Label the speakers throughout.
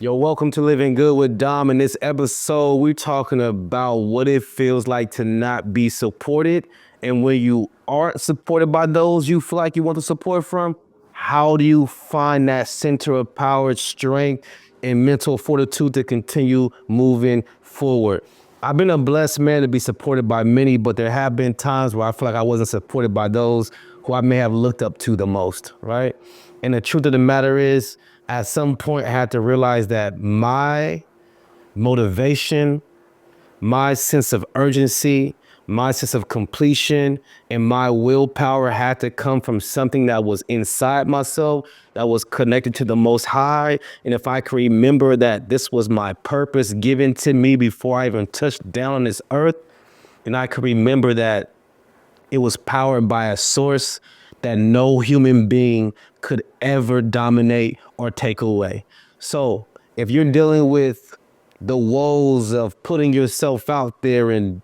Speaker 1: Yo, welcome to Living Good with Dom. In this episode, we're talking about what it feels like to not be supported. And when you aren't supported by those you feel like you want the support from, how do you find that center of power, strength, and mental fortitude to continue moving forward? I've been a blessed man to be supported by many, but there have been times where I feel like I wasn't supported by those who I may have looked up to the most, right? And the truth of the matter is, at some point, I had to realize that my motivation, my sense of urgency, my sense of completion, and my willpower had to come from something that was inside myself, that was connected to the Most High. And if I could remember that this was my purpose given to me before I even touched down on this earth, and I could remember that it was powered by a source that no human being could ever dominate or take away. So if you're dealing with the woes of putting yourself out there and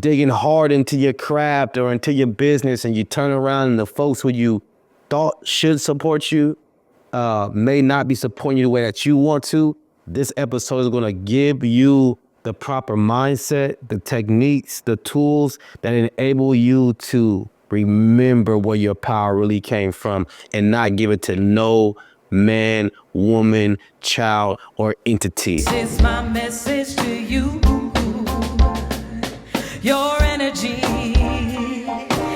Speaker 1: digging hard into your craft or into your business, and you turn around and the folks who you thought should support you may not be supporting you the way that you want to, this episode is going to give you the proper mindset, the techniques, the tools that enable you to remember where your power really came from and not give it to no man, woman, child, or entity.
Speaker 2: This is my message to you. Your energy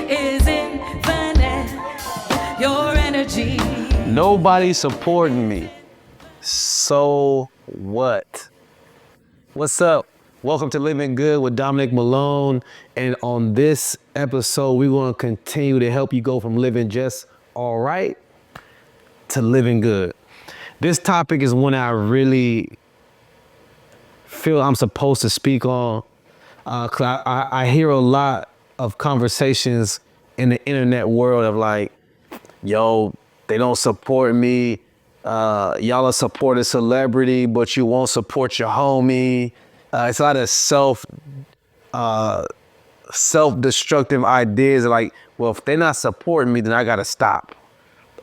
Speaker 2: is infinite. Your energy.
Speaker 1: Nobody's supporting me. So what? What's up? Welcome to Living Good with Dominic Malone. And on this episode, we want to continue to help you go from living just all right to living good. This topic is one I really feel I'm supposed to speak on. 'Cause I hear a lot of conversations in the internet world of like, yo, they don't support me. Y'all are support a celebrity, but you won't support your homie. It's a lot of self-destructive ideas. Like, well, if they're not supporting me, then I gotta stop.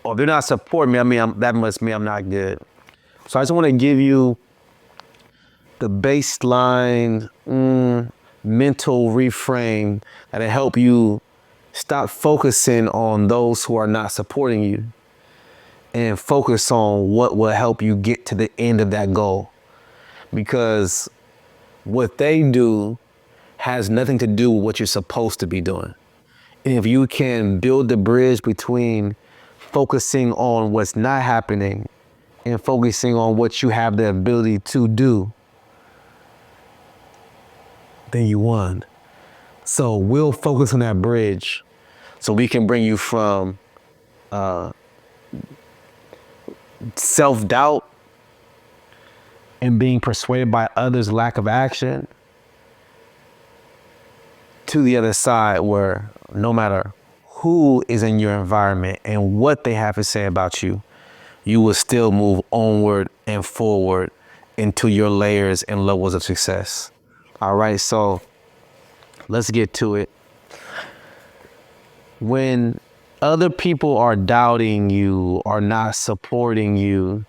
Speaker 1: Or if they're not supporting me, that must mean I'm not good. So I just want to give you the baseline mental reframe that'll help you stop focusing on those who are not supporting you and focus on what will help you get to the end of that goal. Because what they do has nothing to do with what you're supposed to be doing. And if you can build the bridge between focusing on what's not happening and focusing on what you have the ability to do, then you won. So we'll focus on that bridge so we can bring you from self-doubt and being persuaded by others' lack of action to the other side where no matter who is in your environment and what they have to say about you, you will still move onward and forward into your layers and levels of success. All right, so let's get to it. When other people are doubting you or not supporting you,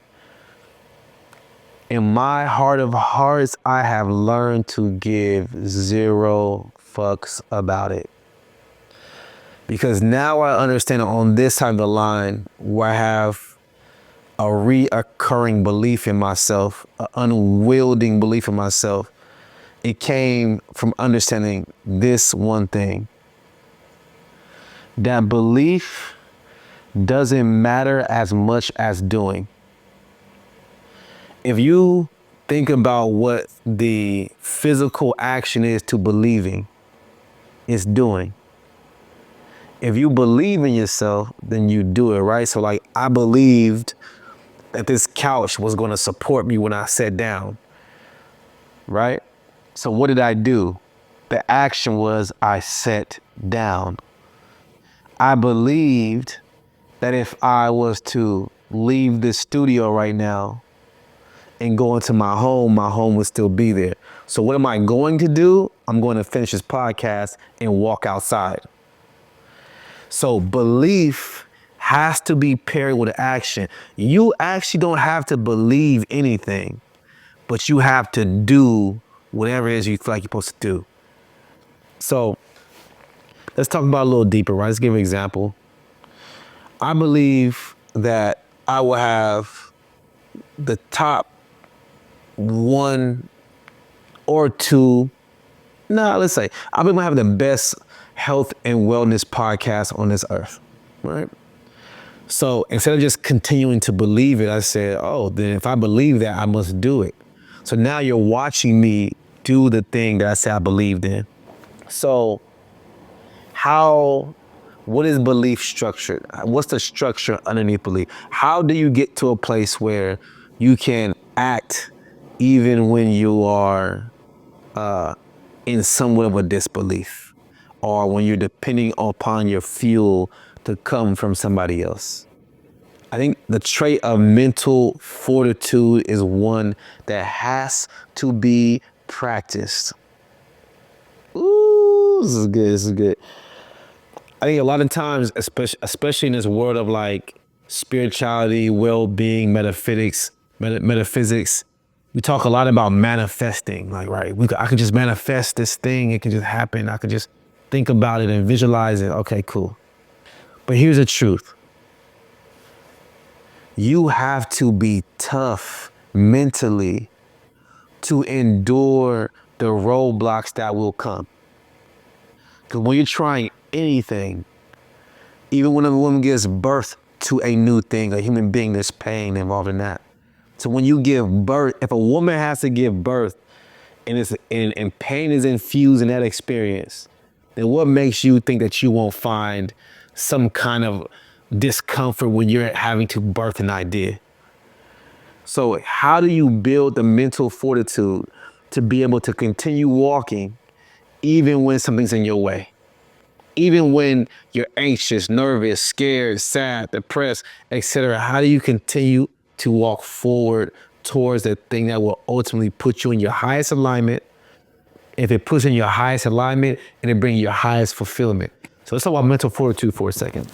Speaker 1: in my heart of hearts, I have learned to give zero fucks about it. Because now I understand on this side of the line where I have a reoccurring belief in myself, an unwielding belief in myself. It came from understanding this one thing. That belief doesn't matter as much as doing. If you think about what the physical action is to believing, it's doing. If you believe in yourself, then you do it, right? So like I believed that this couch was going to support me when I sat down, right? So what did I do? The action was I sat down. I believed that if I was to leave this studio right now and go into my home would still be there. So what am I going to do? I'm going to finish this podcast and walk outside. So belief has to be paired with action. You actually don't have to believe anything, but you have to do whatever it is you feel like you're supposed to do. So let's talk about it a little deeper, right? Let's give an example. I believe that I will have the top one or two. No, let's say I believe I have the best health and wellness podcast on this earth, right? So instead of just continuing to believe it, I said, oh, then if I believe that, I must do it. So now you're watching me do the thing that I said I believed in. So what is belief structured? What's the structure underneath belief? How do you get to a place where you can act even when you are in somewhat of a disbelief, or when you're depending upon your fuel to come from somebody else? I think the trait of mental fortitude is one that has to be practiced. Ooh, this is good. This is good. I think a lot of times, especially in this world of like spirituality, well-being, metaphysics, we talk a lot about manifesting. Like, right, I can just manifest this thing. It can just happen. I can just think about it and visualize it. Okay, cool. But here's the truth. You have to be tough mentally to endure the roadblocks that will come. Because when you're trying anything, even when a woman gives birth to a new thing, a human being, there's pain involved in that. So when you give birth, if a woman has to give birth and pain is infused in that experience, then what makes you think that you won't find some kind of discomfort when you're having to birth an idea? So how do you build the mental fortitude to be able to continue walking even when something's in your way? Even when you're anxious, nervous, scared, sad, depressed, etc. How do you continue to walk forward towards the thing that will ultimately put you in your highest alignment? If it puts in your highest alignment, and it brings you your highest fulfillment. So let's talk about mental fortitude for a second.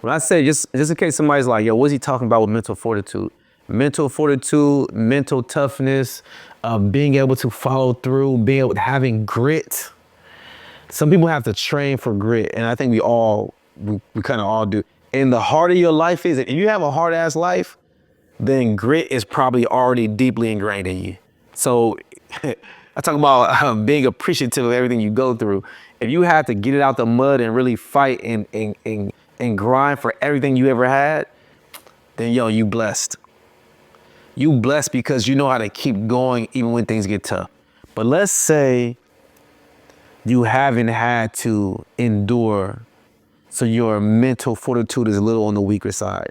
Speaker 1: When I say, just in case somebody's like, yo, what's he talking about with mental fortitude? Mental fortitude, mental toughness, being able to follow through, having grit. Some people have to train for grit, and I think we kind of all do. And the harder your life is, if you have a hard ass life, then grit is probably already deeply ingrained in you. So I talk about being appreciative of everything you go through. If you have to get it out the mud and really fight and grind for everything you ever had, then yo, you blessed. You blessed because you know how to keep going even when things get tough. But let's say you haven't had to endure, so your mental fortitude is a little on the weaker side.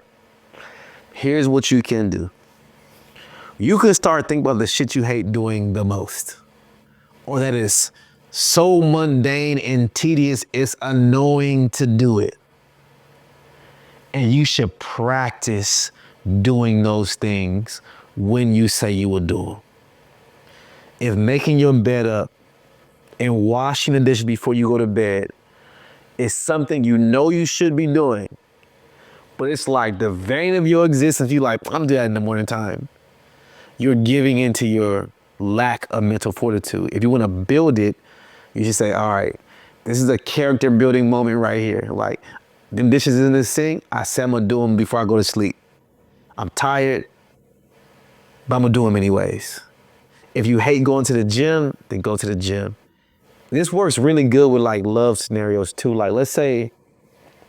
Speaker 1: Here's what you can do. You can start thinking about the shit you hate doing the most, or that is so mundane and tedious, it's annoying to do it. And you should practice doing those things when you say you will do them. If making your bed up and washing the dishes before you go to bed is something you know you should be doing, but it's like the vein of your existence, you like, I'm doing that in the morning time. You're giving into your lack of mental fortitude. If you want to build it, you should say, all right, this is a character building moment right here. Like, them dishes in the sink, I said I'm gonna do them before I go to sleep. I'm tired, but I'm gonna do them anyways. If you hate going to the gym, then go to the gym. This works really good with like love scenarios too. Like, let's say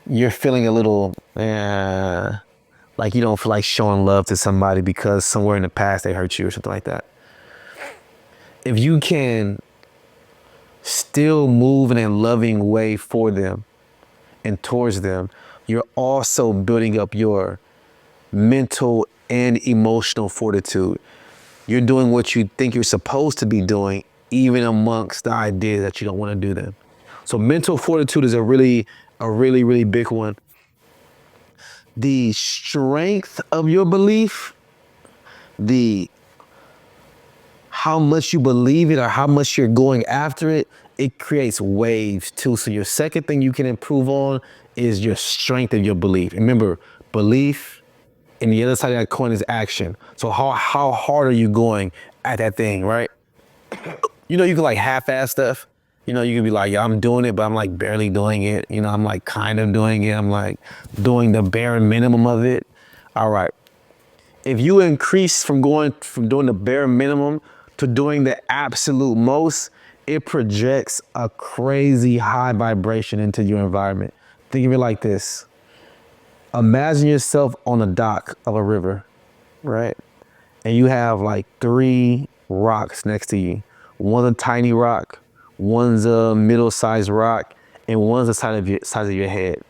Speaker 1: you're feeling a little, like you don't feel like showing love to somebody because somewhere in the past they hurt you or something like that. If you can still move in a loving way for them and towards them, you're also building up your mental and emotional fortitude. You're doing what you think you're supposed to be doing, even amongst the idea that you don't want to do them. So mental fortitude is a really big one. The strength of your belief, how much you believe it or how much you're going after it, it creates waves too. So your second thing you can improve on is your strength of your belief. Remember, belief and the other side of that coin is action. So how hard are you going at that thing, right? You know, you can like half-ass stuff. You know, you can be like, yeah, I'm doing it, but I'm like barely doing it. You know, I'm like kind of doing it. I'm like doing the bare minimum of it. All right. If you increase from doing the bare minimum to doing the absolute most, it projects a crazy high vibration into your environment. Think of it like this. Imagine yourself on the dock of a river, right? And you have like 3 rocks next to you. One's a tiny rock, one's a middle-sized rock, and one's the size of your head.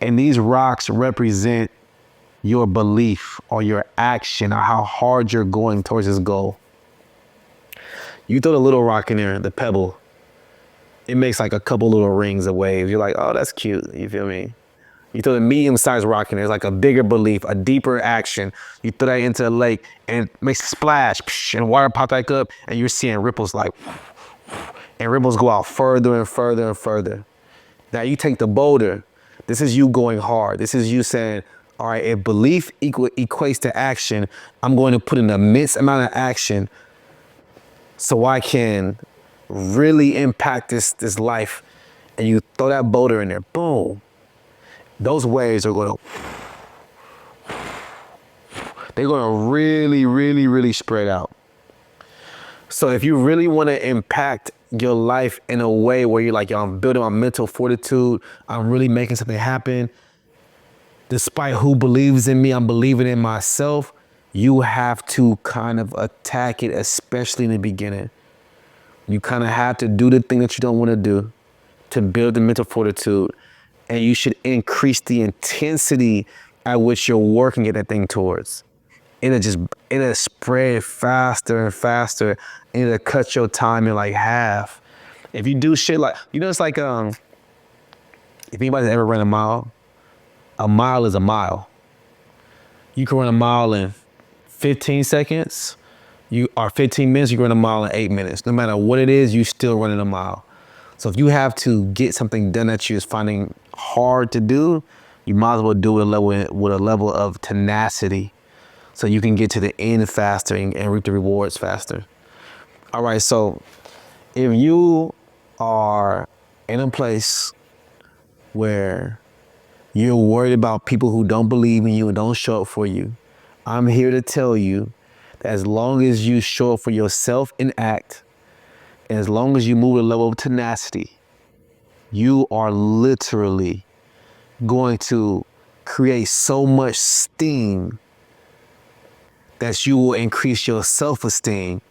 Speaker 1: And these rocks represent your belief or your action or how hard you're going towards this goal. You throw the little rock in there, the pebble, it makes like a couple little rings of waves. You're like, oh, that's cute. You feel me? You throw the medium-sized rock in there, it's like a bigger belief, a deeper action. You throw that into a lake and it makes a splash, and water pop back up, and you're seeing ripples like, and ripples go out further and further and further. Now you take the boulder. This is you going hard. This is you saying, all right, if belief equates to action, I'm going to put in an immense amount of action so I can really impact this life. And you throw that boulder in there, boom. Those waves are they're gonna really, really, really spread out. So if you really want to impact your life in a way where you're like, yo, I'm building my mental fortitude, I'm really making something happen, despite who believes in me, I'm believing in myself, you have to kind of attack it, especially in the beginning. You kind of have to do the thing that you don't want to do to build the mental fortitude. And you should increase the intensity at which you're working at that thing towards. It'll spread faster and faster, and it'll cut your time in like half. If you do shit like, you know, it's like, if anybody's ever ran a mile is a mile. You can run a mile in 15 seconds, or 15 minutes, you can run a mile in 8 minutes. No matter what it is, you still running a mile. So if you have to get something done that you're finding hard to do, you might as well do it with a level of tenacity so you can get to the end faster and reap the rewards faster. All right, so if you are in a place where you're worried about people who don't believe in you and don't show up for you, I'm here to tell you that as long as you show up for yourself and act, and as long as you move a level of tenacity, you are literally going to create so much steam that you will increase your self-esteem,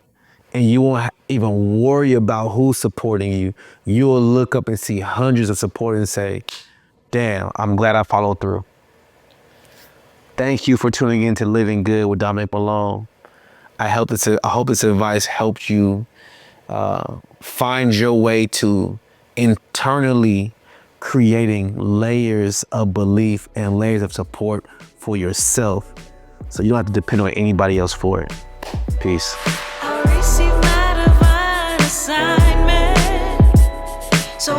Speaker 1: and you won't even worry about who's supporting you. You will look up and see hundreds of support and say, damn, I'm glad I followed through. Thank you for tuning in to Living Good with Dominic Malone. I hope this advice helped you find your way to internally creating layers of belief and layers of support for yourself, so you don't have to depend on anybody else for it. Peace.
Speaker 2: I received my divine assignment, so